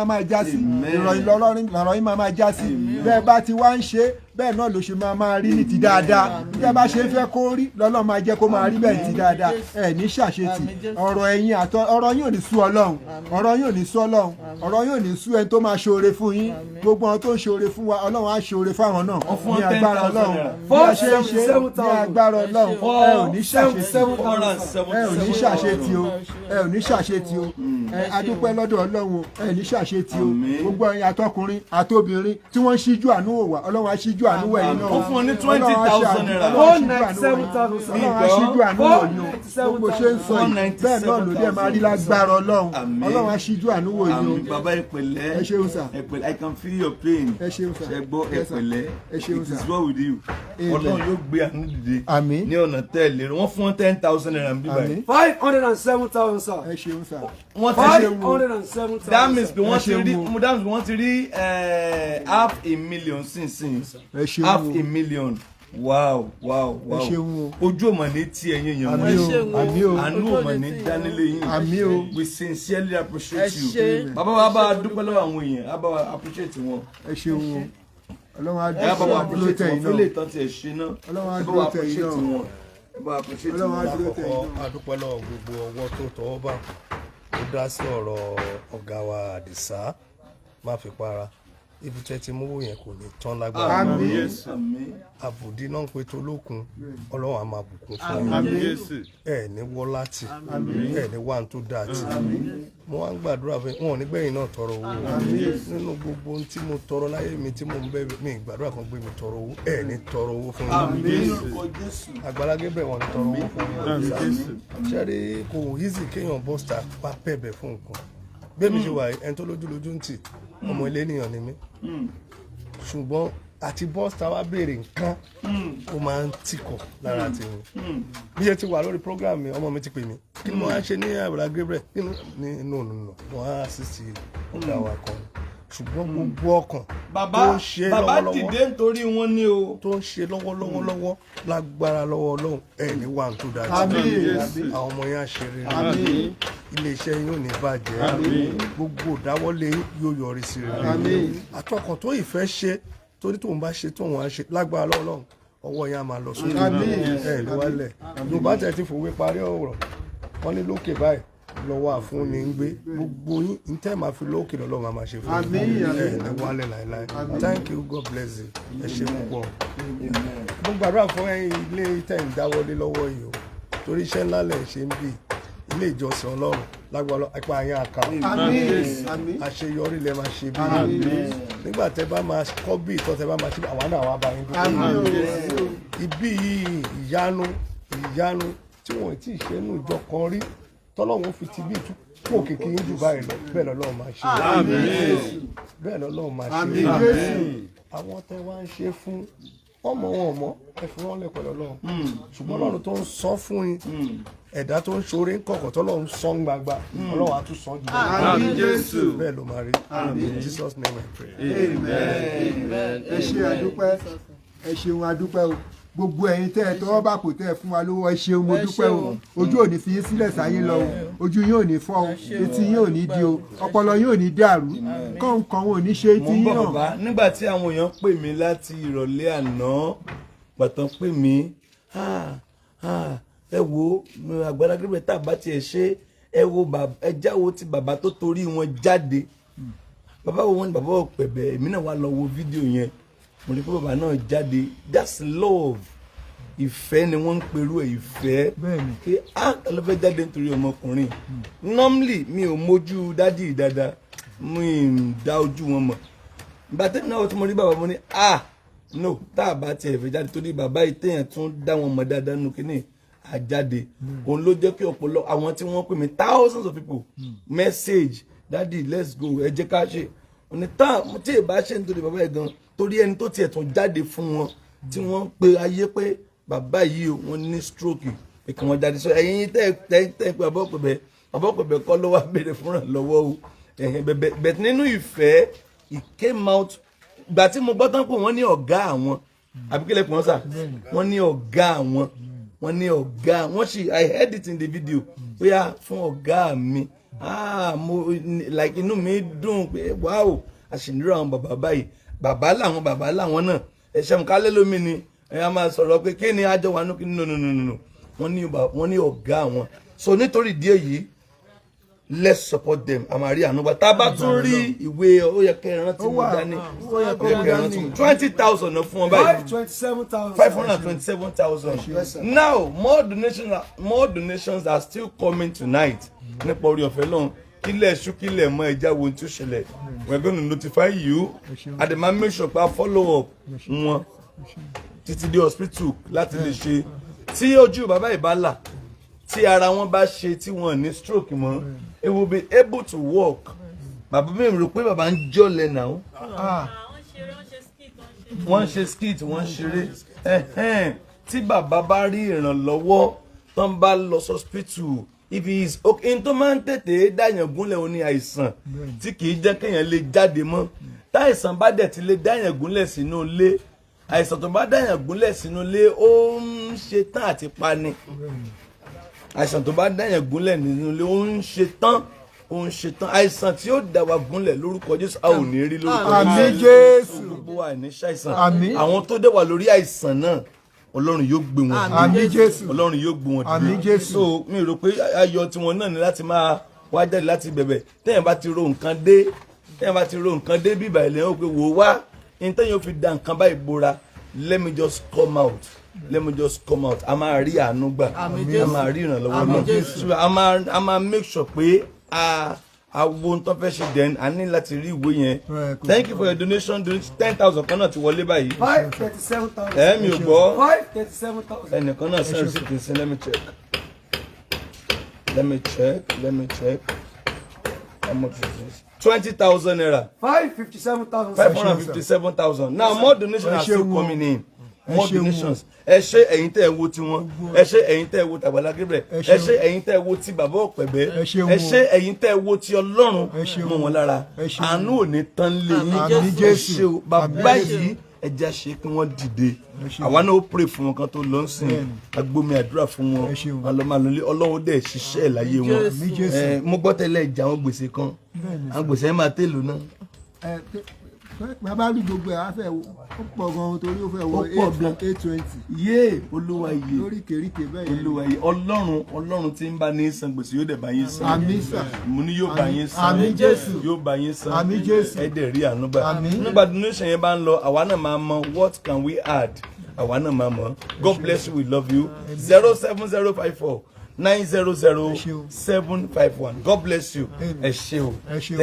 máa já sí ìròyìn lọ́rọ̀ yín máa já sí bẹ́ẹ̀ bá ti wá ń ṣe bẹ́ẹ̀ náà ló ṣe máa rí ní ti dáadáa bí ẹ bá ṣe ń fẹ́ kó rí lọ́lọ́run máa jẹ́ kó máa rí bẹ́ẹ̀ ti dáadáa ẹ ní ṣàṣetì ọ̀rọ̀ ẹ̀yin ọ̀rọ̀ yín ò ní sú Ọlọ́run ọ̀rọ̀ yín ò ní sú Ọlọ́run ọ̀rọ̀ yín ò ní sú ẹni tó máa ṣoore fún yín gbogbo àwọn tó ń ṣoore fún wa Ọlọ́run á ṣoore fáwọn náà ní agbára Ọlọ́run bí a ṣe ń ṣe ní agbára Ọlọ́run ẹ ò ní ṣàṣetì o ẹ ò ní ṣàṣetì o adúpẹ́ lọ́dọ̀ Ọlọ́run ẹ ní ṣàṣetì o gbogbo ẹ̀yin àtọkùnrin àtobìnrin tí wọ́n ṣíjú àánú wò wá Ọlọ́run á ṣíjú àánú wò ẹ̀yin náà ó fún ọ ní 20,000 naira Ọlọ́run á ṣíjú àánú wò yín o gbogbo ṣe ń sọ yìí bẹ́ẹ̀ náà ló dé máa rí lágbára Ọlọ́run Ọlọ́run á ṣíjú àánú wò yín o. bàbá ìpẹ̀lẹ́ ẹ ṣeun sà I can feel your pain ẹ ṣeun sà ẹ gbọ́ ìpẹ̀lẹ́ ẹ ṣeun sà it is well with you Ọlọ́run yóò gbé àánú dìde àmín ní ọ̀nà tẹ́lẹ̀ wọ́n fún 10,000 naira ń bí báyìí 507,000 sir. ẹ ṣeun sà wọ́n ti ṣe 507,000. that means pé wọ́n ti rí $500,000 sínsìn $500,000 wow ojú ọmọ ní tí ẹ̀yin èèyàn mọ́ àánú ọmọ ní dánilé yín we sincerely appreciate you bàbá dúpẹ́ lọ́wọ́ àwọn èèyàn bàbá appreciate wọn ẹ ṣeun o Ọlọ́run á dúró tẹ̀yìn náà Ọlọ́run á dúró tẹ̀yìn náà Ọlọ́run á dúró tẹ̀yìn náà. A dúpẹ́ lọ́wọ́ gbogbo ọwọ́ tó tọwọ́ bá ó dá sí ọ̀rọ̀ ọ̀gá wa Adisa má fi para ibi tẹ́ ti mú yẹn kò ní tán lágbára àbùdí náà ń pe tó lókun Ọlọ́run á máa bùkún fún yín ẹ ní wọ́ láti ẹ ní wà tó dáa tì mo wá ń gbàdúrà fún wọn nígbẹ̀yìn náà tọrọ owó nínú gbogbo ohun tí mo tọrọ láyé mi tí mo ń bẹ̀ mí gbàdúrà kan gbé mi tọrọ owó ẹ ní tọrọ owó fún yín Agbala Gebrrie wọn ní tọrọ owó fún yín ṣẹ́rí kò easy kéèyàn bọ́sítà pa pẹ̀bẹ̀ fún nǹkan bẹ́ẹ̀ mi ṣe wà ẹni tó lójú ń tì ọmọ ilé ènìyàn ni mí ṣùgbọ́n àti bọ́sítà wa béèrè nǹkan ó máa ń tìkọ̀ lára tèmi bí ṣe ti wà lórí program mi ọmọ mi ti pè mí kí ni mo wá ṣe ní Agbala Gebrrie nínú mo wá assist ọ̀gá wa kan ṣùgbọ́n gbogbo ọkàn tó ń ṣe lọ́wọ́lọ́wọ́ bàbá dìde nítorí wọn ní o tó ń ṣe lọ́wọ́lọ́wọ́ lágbára lọ́wọ́ Ọlọ́run ẹ̀ ní wà tó dájú àwọn ọmọ yẹn á ṣe rere iléeṣẹ́ yín ò ní bàjẹ́ gbogbo ìdáwọ́lé yóò yọrí sí rere àtọkàn tó ìfẹ́ ṣe torí tóun bá ṣe tóun á ṣe lágbára lọ́wọ́ Ọlọ́run ọwọ́ yẹn á máa lọ sókè ẹ̀ ní wálẹ̀ Yorùbá tẹ̀ ti fòwe parí ọ̀rọ̀ wọn ní lókè báyìí lọ́wọ́ àfúnni ń gbé gbogbo yín ní tẹ́ máa fi lókè lọ́lọ́ máa ṣe fún yín ẹ̀ ní wálẹ̀ láéláé thank you God bless you ẹ ṣe púpọ̀ mo gbàdúrà fún ilé tẹ̀ ń dáwọ́lé lọ́wọ́ yìí o torí iṣẹ́ ńlá lẹ̀ ṣe ń bì ilé ìjọsìn Ọlọ́run lágbára ẹ̀pà yín àká àṣeyọrí lẹ máa ṣe bí nígbà tẹ́ bá máa kọ́ bí ìtọ́ tẹ́ bá máa ṣe bí àwọn náà wà bá yín dúró ibi yìí ìyanu tí wọ́n ti ṣe nù ìjọ kan rí tọ́lọ́run fi ti bí ìtúpọ̀ kékeré ń jù báyìí lọ bẹ́ẹ̀ lọ́lọ́run máa ṣe bẹ́ẹ̀ lọ́lọ́run máa ṣe àwọn tẹ́ wá ń ṣe fún ọmọ ẹ fi wọ́n lẹ̀ pẹ̀lú Ọlọ́run ṣùgbọ́n Ọlọ́run tó ń sọ fún yín ẹ̀dá tó ń ṣoore ń kọ̀kọ̀ tọ́lọ́run sọ ń gbagba Ọlọ́run á tún sọ jù bẹ́ẹ̀ ló máa rí in Jesus name I pray. ẹ ṣe àdúpẹ́ ẹ ṣeun àdúpẹ́ o gbogbo ẹ̀yin tẹ́ ẹ tọwọ́ bá kò tẹ́ ẹ fún wa lówó ẹ ṣeun mo dúpẹ́ o ojú ò ní fi yín sílẹ̀ sáyé lọ o ojú yín ò ní fọ́ o etí yín ò ní di o ọpọlọ yín ò ní dàrú kọ̀ọ̀kan ò ní ṣe etí yín náà. nígbà tí àwọn èèyàn pè mí láti ìrọ̀lẹ́ àná pàtàn pè mí ẹ wo Agbala Gebrrie tá a bá tiẹ̀ ṣe ẹ wo ẹ jáwo ti bàbá tó torí wọn jáde bàbá wo wọn ni bàbá Opebe èmi náà wá lọ wo fídíò yẹn mo rí pé bàbá náà jáde that's love ìfẹ́ ni wọ́n ń perú ẹ̀ ìfẹ́ pé ló fẹ́ jáde nítorí ọmọkùnrin normally mi ò mójú dádì dáadáa mi ń dá ojú wọn mọ̀ ìgbà tẹ́mi náà tí mo rí bàbá mo ní no tá a bá tiẹ̀ fẹ́ jáde torí bàbá ìtẹ̀yàn tún dá wọn mọ̀ dáadáa nù kíní àjáde òun ló jẹ́ kí ọ̀pọ̀lọpọ̀ àwọn tí wọ́n pè mí thousands of people message daddy let's go ẹ jẹ́ ká ṣe òní tí ì bá ṣe nítorí bàbá ẹ̀ gan torí ẹni tó tiẹ̀ tún jáde fún wọn tí wọ́n pe ayé pé bàbá yìí wọ́n ní stroke pé kí wọ́n jáde sọ ẹ̀yin tẹ́ pé bàbá Opebe kọ́ ló wá béèrè fúnra lọ́wọ́ o bẹ̀t nínú ìfẹ́ it came out gbà tí mo gbọ́ tán pé wọ́n ní ọ̀gá àwọn àbíkẹ́lẹ̀ pọ̀ sà wọ́n ní ọ̀gá àwọn wọ́n ní ọ̀gá wọ́n sì I heard it in the video bóyá fún ọ̀gá mi mo like inú mi dùn pé wow àṣìnírò àwọn bàbá báyìí bàbá làwọn náà ẹ̀ṣẹ̀ mùkálẹ́ lómi ni a máa sọ̀rọ̀ pé kí ni àjọ wa nù kí no wọ́n ní ọ̀gá àwọn so nítorí díẹ̀ yìí let's support them àmàrí ànúgbà tá a bá tún rí ìwé ó yẹ kẹ́ ẹ rántí mú dání 20,000 fún wọn báyìí 527,000 now more donations are still coming tonight nípa orí ọ̀fẹ́ lọ́hùn kílẹ̀ ṣú kílẹ̀ mọ́ ẹja wo tí ó ṣẹlẹ̀ we're going to notify you and the man make sure pa follow up wọn títí dé hospital láti lè ṣe tí ojú bàbá ìbálà tí ara wọn bá ṣe tí wọn ní stroke mọ́ it will be able to walk bàbá mi rò pé bàbá ń jọ̀lẹ̀ náà wọ́n ṣe skit wọ́n ṣeré tí bàbá bá rí ìrànlọ́wọ́ tán bá lọ hospital if he is okay in tó máa ń tètè dáyàn gúnlẹ̀ ó ní àìsàn tí kì í jẹ́ kéèyàn lè jáde mọ́ táìsàn bá dẹ̀ ti lè dáyàn gúnlẹ̀ sínú ilé àìsàn tó bá dáyàn gúnlẹ̀ sínú ilé ó ń ṣe tán àti pani àìsàn tó bá dáyàn gúnlẹ̀ nínú ilé ó ń ṣe tán àìsàn tí ó dá wa gúnlẹ̀ lórúkọ Jésù a ò ní rí lórúkọ Jésù gbogbo wa ní ṣàìsàn àwọn tó dé wà lórí àìsàn náà Ọlọ́run yóò gbé wọn dìde Ọlọ́run yóò gbé wọn dìde so mi rò pé ayọ̀ tiwọn náà ni láti máa wá jáde láti bẹ̀bẹ̀ téèyàn bá ti ro nǹkan dé bíbà ilẹ̀ ó pé wò wá ní téèyàn fi da nǹkan báyìí bora let me just come out a máa rí àánú gbà a máa rí ìrànlọ́wọ́ náà so a máa make sure pé àwọn tó fẹ́ ṣe then a ní láti rí ìwé yẹn thank you for your donation 10,000 kan náà ti wọlé báyìí 537,000 mi ò gbọ́ 537,000 ẹnìkan náà sẹ́yìn sí kìí sí let me check how much is this 20,000 naira 557,000 now more donations are still coming in more donations ẹ ṣé ẹ̀yin tẹ́ ẹ wo tiwọn ẹ ṣé ẹ̀yin tẹ́ ẹ wo t'Agbala Gebrrie ẹ ṣé ẹ̀yin tẹ́ ẹ wo ti bàbá Opebe ẹ ṣé ẹ̀yin tẹ́ ẹ wo ti Ọlọ́run mọ́ wọn lára àánú ò ní tán lé yín ṣe o bàbá yìí ẹja ṣe kí wọ́n dìde àwa náà ó pray fún wọn kan tó lọ sìn agbómi àdúrà fún wọn alọmọlọlẹ Ọlọ́run dẹ̀ ṣiṣẹ́ láyé wọn mo gbọ́ tẹ́lẹ̀ ìjà àwọn gbèsè kan àwọn gbèsè máa tèlò náà. bàbá rí gbogbo ẹ̀ á fẹ́ ó pọ̀ gan-an torí ó fẹ́ wọ 820. yé olúwa yìí lóríkèéríkèé bẹ́ẹ̀ yẹn. olúwa yìí ọlọ́run tí ń bá ní san gbèsè yóò dẹ̀ bá yín san. àmín sà. mo ní yóò bá yín san. àmín Jésù. yóò bá yín san. àmín Jésù. ẹ dẹ̀ rí àánú gbà. àmín. nígbà donation yẹn bá ń lọ àwa náà máa mọ what can we add àwa náà máa mọ God bless you we love you 07054 900 751 God bless you ẹ ṣé o thank you.